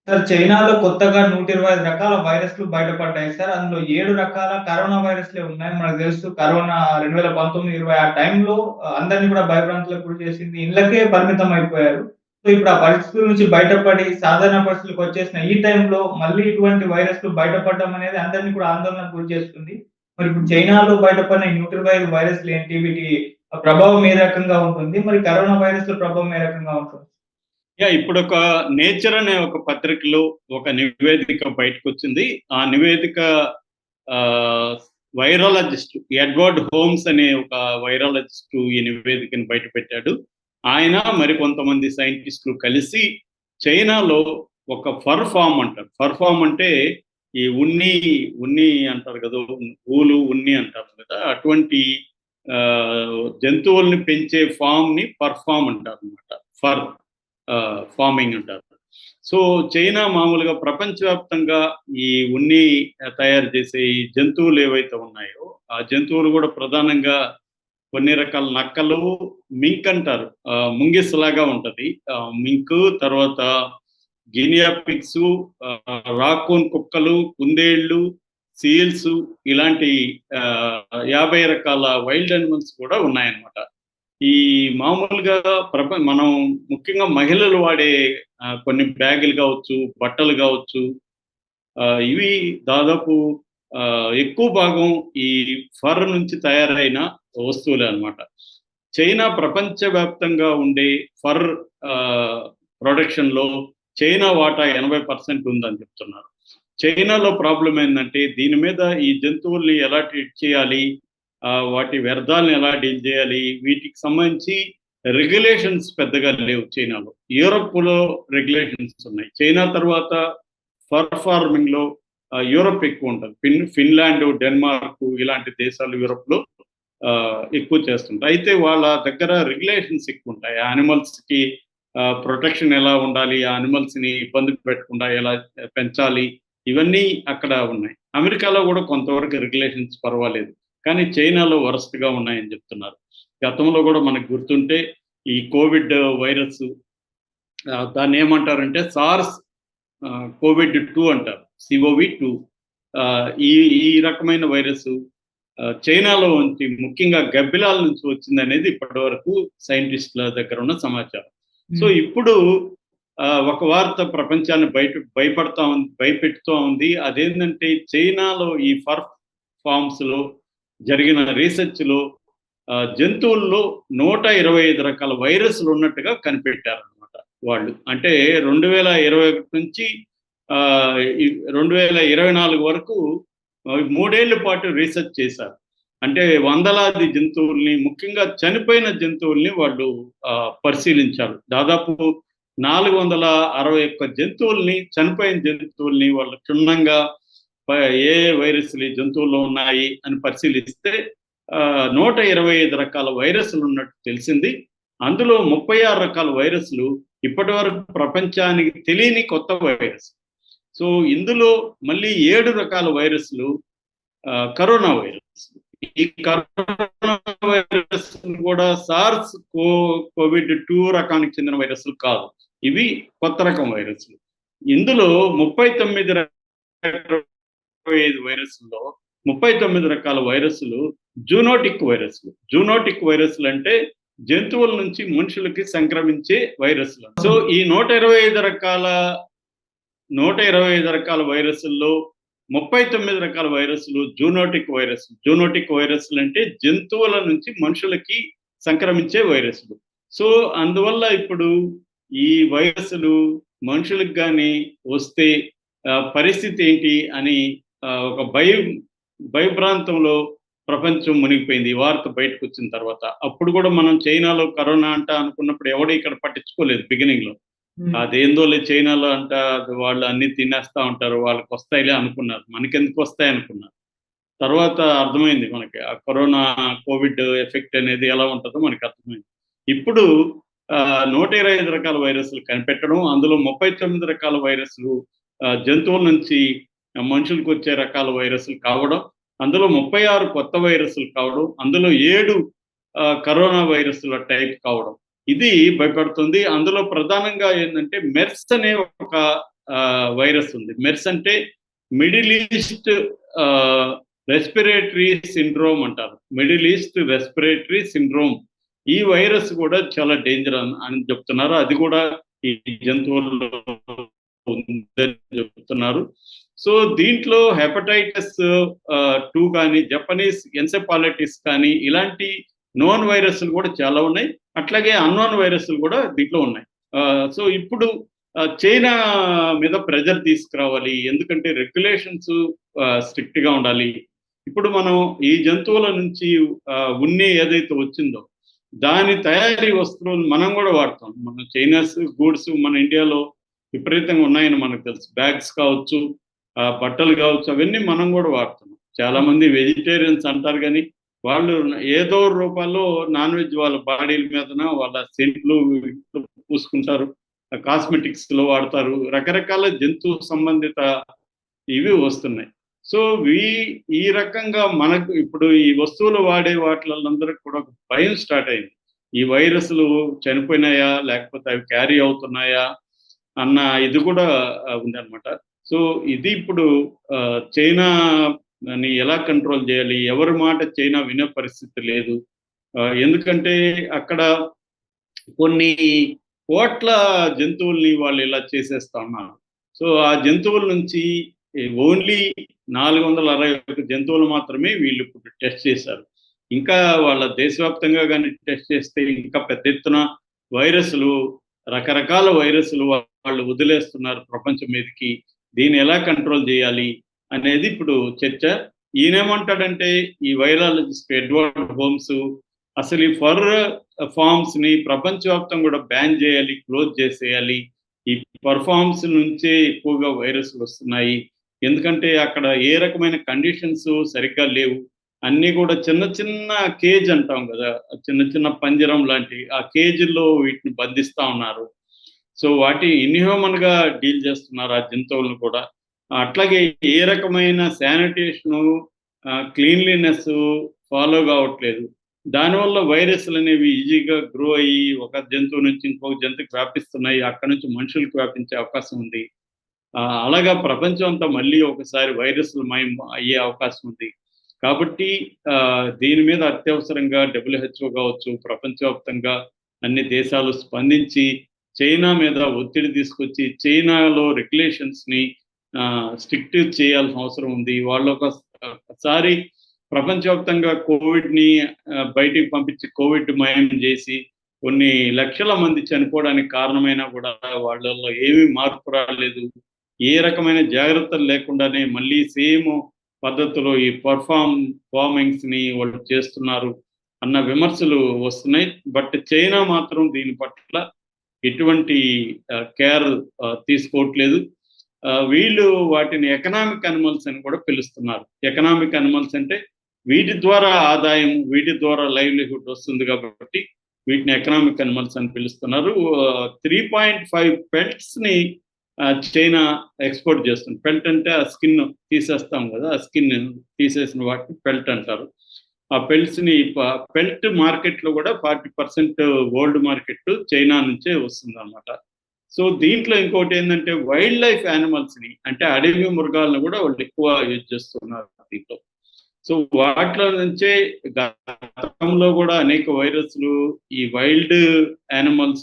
Sir చైనాలో కొత్తగా 125 రకాల వైరస్‌లు బయటపడ్డాయి సార్. అందులో 7 రకాల కరోనా వైరస్‌లే ఉన్నాయి. మనకు తెలుసు కరోనా 2019, 20 ఆ టైంలో అందరిని కూడా భయభ్రాంతులకు గురి చేసింది. ఇళ్ళకే పరిమితం అయిపోయారు. సో, ఇప్పుడు ఆ పరిస్థితుల నుంచి బయటపడి సాధారణ పరిస్థితులకొచ్చేసిన ఈ టైంలో మళ్ళీ ఇటువంటి వైరస్‌లు బయటపడడం అనేది అందరిని కూడా ఆందోళనకు గురి చేస్తుంది. మరి ఇప్పుడు చైనాలో బయటపడిన ఈ 125 వైరస్‌లేంటి? వీటి ప్రభావం ఏ రకంగా ఉంటుంది? మరి కరోనా వైరస్‌ల ప్రభావం ఏ రకంగా ఉంటుంది? ఇప్పుడొక 'నేచర్' అనే ఒక పత్రికలో ఒక నివేదిక బయటకొచ్చింది. ఆ నివేదిక ఆహ్, వైరాలజిస్ట్ ఎడ్వర్డ్ హోమ్స్ అనే ఒక వైరాలజిస్ట్ ఈ నివేదికను బయటపెట్టాడు. ఆయన మరికొంతమంది సైంటిస్టులు కలిసి చైనాలో ఒక ఫర్ ఫార్మ్ అంటారు. ఫర్ ఫార్మ్ అంటే ఈ ఉన్ని అంటారు కదా! ఊలు, ఉన్ని అంటారు కదా! అటువంటి జంతువుల్ని పెంచే ఫార్మ్‌ని ఫర్ ఫార్మ్ అంటారనమాట. ఫర్ ఫార్మింగ్ అంటారు. సో, చైనా మామూలుగా ప్రపంచవ్యాప్తంగా ఈ ఉన్ని తయారు చేసే ఈ జంతువులు ఏవైతే ఉన్నాయో, ఆ జంతువులు కూడా ప్రధానంగా కొన్ని రకాల నక్కలు, మింక్ అంటారు. ముంగిసలాగా ఉంటది. మింకు తర్వాత గినియా పిగ్సు, రాకూన్ కుక్కలు, కుందేళ్ళు, సీల్స్ ఇలాంటి 50 రకాల వైల్డ్ యానిమల్స్ కూడా ఉన్నాయన్నమాట. ఈ మామూలుగా మనం ముఖ్యంగా మహిళలు వాడే కొన్ని బ్యాగులు గావచ్చు, బట్టలు గావచ్చు, ఇవి దాదాపు ఎక్కువ భాగం ఈ ఫర్ నుంచి తయారైన వస్తువులే అన్నమాట. చైనా ప్రపంచవ్యాప్తంగా ఉండే ఫర్ ప్రొడక్షన్‌లో చైనా వాటా 80% ఉందని చెప్తున్నారు. చైనాలో ప్రాబ్లమ్ ఏందంటే దీని మీద ఈ జంతువుల్ని ఎలా ట్రీట్ చేయాలి? వాటి వ్యర్థాలను ఎలా డీల్ చేయాలి? వీటికి సంబంధించి రెగ్యులేషన్స్ పెద్దగా లేవు చైనాలో. యూరప్‌లో రెగ్యులేషన్స్ ఉన్నాయి. చైనా తర్వాత ఫర్ ఫార్మింగ్‌లో యూరప్ ఎక్కువుంటది. ఫిన్లాండ్, డెన్మార్క్ ఇలాంటి దేశాలు యూరప్‌లో ఎక్కువ చేస్తుంటారు. అయితే వాళ్ళ దగ్గర రెగ్యులేషన్స్ ఎక్కువుంటాయి. యానిమల్స్‌కి ప్రొటెక్షన్ ఎలా ఉండాలి? ఆ యానిమల్స్‌ని ఇబ్బంది పెట్టకుండా ఎలా పెంచాలి? ఇవన్నీ అక్కడ ఉన్నాయి. అమెరికాలో కూడా కొంతవరకు రెగ్యులేషన్స్ పర్వాలేదు. కానీ చైనాలో వరస్ట్‌గా ఉన్నాయని చెప్తున్నారు. గతంలో కూడా మనకు గుర్తుంటే ఈ కోవిడ్ వైరస్ దాన్నేమంటారంటే సార్స్ కోవిడ్ 2 అంటారు. సిఓవి 2 ఈ ఈ రకమైన వైరస్ చైనాలో నుంచి ముఖ్యంగా గబ్బిలాల నుంచి వచ్చిందనేది ఇప్పటివరకు సైంటిస్టుల దగ్గర ఉన్న సమాచారం. సో, హ్మ్. ఇప్పుడు ఒక వార్త ప్రపంచాన్ని భయపెడుతూ ఉంది. అదేంటంటే చైనాలో ఈ ఫర్ ఫార్మ్స్‌లో జరిగిన రీసెర్చ్‌లో జంతువుల్లో 125 రకాల వైరస్‌లు ఉన్నట్టుగా కనిపెట్టారనమాట వాళ్ళు. అంటే 2021 నుంచి ఈ 2024 వరకు 3 ఏళ్ల పాటు రీసెర్చ్ చేశారు. అంటే వందలాది జంతువుల్ని, ముఖ్యంగా చనిపోయిన జంతువుల్ని వాళ్ళు పరిశీలించారు. దాదాపు 461 జంతువుల్ని, చనిపోయిన జంతువుల్ని వాళ్ళు క్షుణ్ణంగా ఏ వైరస్‌లు ఈ జంతువుల్లో ఉన్నాయి అని పరిశీలిస్తే 125 రకాల వైరస్‌లు ఉన్నట్టు తెలిసింది. అందులో 36 రకాల వైరస్‌లు ఇప్పటివరకు ప్రపంచానికి తెలియని కొత్త వైరస్. సో, ఇందులో మళ్ళీ 7 రకాల వైరస్‌లు కరోనా వైరస్. ఈ కరోనా వైరస్ కూడా కోవిడ్ 2 రకానికి చెందిన వైరస్‌లు కాదు. ఇవి కొత్త రకం వైరస్‌లు. ఇందులో 25 వైరస్‌ల్లో 39 రకాల వైరస్‌లు జూనోటిక్ వైరస్‌లు. జూనోటిక్ వైరస్‌లు అంటే జంతువుల నుంచి మనుషులకి సంక్రమించే వైరస్‌లు. సో, ఈ 125 రకాల వైరస్‌ల్లో 39 రకాల వైరస్‌లు జూనోటిక్ వైరస్‌లు. జూనోటిక్ వైరస్‌లు అంటే జంతువుల నుంచి మనుషులకి సంక్రమించే వైరస్‌లు. సో, అందువల్ల ఇప్పుడు ఈ వైరస్‌లు మనుషులకు గాని వస్తే పరిస్థితి ఏంటి అని ఒక భయభ్రాంతంలో ప్రపంచం మునిగిపోయింది. ఈ వార్త బయటకొచ్చిన తర్వాత. అప్పుడు కూడా మనం చైనాలో కరోనా అంట అనుకున్నప్పుడు ఎవడు ఇక్కడ పట్టించుకోలేదు బిగినింగ్‌లో. హ్మ్. అదేందోలే చైనాలో అంట వాళ్ళు అన్నీ తినేస్తా ఉంటారు. వాళ్ళకొస్తాయిలే అనుకున్నారు. మనకెందుకొస్తాయి అనుకున్నారు. తర్వాత అర్థమైంది మనకి. ఆ కరోనా, కోవిడ్ ఎఫెక్ట్ అనేది ఎలా ఉంటదో మనకర్థమైంది. ఇప్పుడు 125 రకాల వైరస్‌లు కనిపెట్టడం, అందులో 39 రకాల వైరస్‌లు జంతువుల నుంచి మనుషులకొచ్చే రకాల వైరస్‌లు కావడం, అందులో 36 కొత్త వైరస్‌లు కావడం, అందులో 7 కరోనా వైరస్‌ల టైప్ కావడం. ఇది భయపెడుతుంది. అందులో ప్రధానంగా ఏందంటే మెర్స్ అనే ఒక వైరస్ ఉంది. మెర్స్ అంటే మిడిల్ ఈస్ట్ రెస్పిరేటరీ సిండ్రోమ్ అంటారు. Middle east respiratory syndrome. ఈ వైరస్ కూడా చాలా డేంజర్ అని చెప్తున్నారు. అది కూడా ఈ జంతువుల్లో ఉందని చెప్తున్నారు. సో దీంట్లో హెపటైటిస్ 2 కానీ, జపనీస్ ఎన్సెఫాలైటిస్ కానీ, ఇలాంటి నోన్ వైరస్లు కూడా చాలా ఉన్నాయి. అట్లాగే అన్నోన్ వైరస్లు కూడా దీంట్లో ఉన్నాయి. సో ఇప్పుడు చైనా మీద ప్రెజర్ తీసుకురావాలి. ఎందుకంటే రెగ్యులేషన్స్ స్ట్రిక్ట్ గా ఉండాలి. ఇప్పుడు మనం ఈ జంతువుల నుంచి ఉన్ని ఏదైతే వచ్చిందో దాని తయారీ వస్తువులు మనం కూడా వాడతాం. మన చైనాస్ గూడ్స్ మన ఇండియాలో విపరీతంగా ఉన్నాయని మనకు తెలుసు. బ్యాగ్స్ కావచ్చు, బట్టలు కావచ్చు, అవన్నీ మనం కూడా వాడుతున్నాం. చాలా మంది వెజిటేరియన్స్ అంటారు కానీ వాళ్ళు ఏదో రూపాల్లో నాన్ వెజ్ వాళ్ళ బాడీల మీదన వాళ్ళ సెంట్లు పూసుకుంటారు, కాస్మెటిక్స్ లో వాడతారు, రకరకాల జంతు సంబంధిత ఇవి వస్తున్నాయి. సో ఈ రకంగా మనకు ఇప్పుడు ఈ వస్తువులు వాడే వాటిలందరికీ కూడా ఒక భయం స్టార్ట్ అయింది. ఈ వైరస్లు చనిపోయినాయా లేకపోతే అవి క్యారీ అవుతున్నాయా అన్న ఇది కూడా ఉందన్నమాట. సో ఇది ఇప్పుడు చైనాని ఎలా కంట్రోల్ చేయాలి? ఎవరి మాట చైనా వినే పరిస్థితి లేదు. ఎందుకంటే అక్కడ కొన్ని కోట్ల జంతువుల్ని వాళ్ళు ఇలా చేసేస్తా ఉన్నారు. సో ఆ జంతువుల నుంచి ఓన్లీ 461 జంతువులు మాత్రమే వీళ్ళు ఇప్పుడు టెస్ట్ చేశారు. ఇంకా వాళ్ళ దేశవ్యాప్తంగా కానీ టెస్ట్ చేస్తే ఇంకా పెద్ద ఎత్తున వైరస్లు, రకరకాల వైరస్లు వాళ్ళు వదిలేస్తున్నారు ప్రపంచం మీదకి. దీన్ని ఎలా కంట్రోల్ చేయాలి అనేది ఇప్పుడు చర్చ. ఈయనేమంటాడంటే ఈ వైరాలజిస్ట్ ఎడ్వర్డ్ హోమ్స్ అసలు ఈ ఫర్ ఫార్మ్స్ ని ప్రపంచవ్యాప్తం కూడా బ్యాన్ చేయాలి, క్లోజ్ చేసేయాలి. ఈ పర్ఫార్మ్స్ నుంచే ఎక్కువగా వైరస్లు వస్తున్నాయి. ఎందుకంటే అక్కడ ఏ రకమైన కండిషన్స్ సరిగ్గా లేవు. అన్నీ కూడా చిన్న చిన్న కేజ్ అంటాం కదా, చిన్న చిన్న పంజరం లాంటి ఆ కేజీల్లో వీటిని బంధిస్తా ఉన్నారు. సో వాటి ఇన్హ్యూమన్ గా డీల్ చేస్తున్నారు ఆ జంతువులను కూడా. అట్లాగే ఏ రకమైన శానిటేషను, క్లీన్లీనెస్ ఫాలో కావట్లేదు. దానివల్ల వైరస్లు అనేవి ఈజీగా గ్రో అయ్యి ఒక జంతువు నుంచి ఇంకొక జంతువుకి వ్యాపిస్తున్నాయి. అక్కడి నుంచి మనుషులకు వ్యాపించే అవకాశం ఉంది. అలాగా ప్రపంచం అంతా మళ్ళీ ఒకసారి వైరస్లు మయం అయ్యే అవకాశం ఉంది. కాబట్టి దీని మీద అత్యవసరంగా WHO కావచ్చు, ప్రపంచవ్యాప్తంగా అన్ని దేశాలు స్పందించి చైనా మీద ఒత్తిడి తీసుకొచ్చి చైనాలో రెగ్యులేషన్స్ ని స్ట్రిక్ట్ చేయాల్సిన అవసరం ఉంది. వాళ్ళు ఒకసారి ప్రపంచవ్యాప్తంగా కోవిడ్ని బయటికి పంపించి కోవిడ్ మయం చేసి కొన్ని లక్షల మంది చనిపోవడానికి కారణమైనా కూడా వాళ్ళల్లో ఏమీ మార్పు రాలేదు. ఏ రకమైన జాగ్రత్తలు లేకుండానే మళ్ళీ సేమ్ పద్ధతిలో ఈ పర్ఫార్మింగ్స్ ని వాళ్ళు చేస్తున్నారు అన్న విమర్శలు వస్తున్నాయి. బట్ చైనా మాత్రం దీని పట్ల ఎటువంటి కేర్ తీసుకోవట్లేదు. వీళ్ళు వాటిని ఎకనామిక్ అనిమల్స్ అని కూడా పిలుస్తున్నారు. ఎకనామిక్ అనిమల్స్ అంటే వీటి ద్వారా ఆదాయం, వీటి ద్వారా లైవ్లీహుడ్ వస్తుంది కాబట్టి వీటిని ఎకనామిక్ అనిమల్స్ అని పిలుస్తున్నారు. 3.5 పెల్ట్స్ ని చైనా ఎక్స్పోర్ట్ చేస్తుంది. పెల్ట్ అంటే ఆ స్కిన్ తీసేస్తాం కదా, ఆ స్కిన్ తీసేసిన వాటిని పెల్ట్ అంటారు. ఆ పెల్ట్స్ ని పెల్ట్ మార్కెట్ లో కూడా 40% వరల్డ్ మార్కెట్ చైనా నుంచే వస్తుంది అన్నమాట. సో దీంట్లో ఇంకోటి ఏంటంటే వైల్డ్ లైఫ్ యానిమల్స్ ని, అంటే అడవి మృగాలను కూడా వాళ్ళు ఎక్కువ యూజ్ చేస్తున్నారు దీంట్లో. సో వాటిలో నుంచే గతంలో కూడా అనేక వైరస్లు ఈ వైల్డ్ యానిమల్స్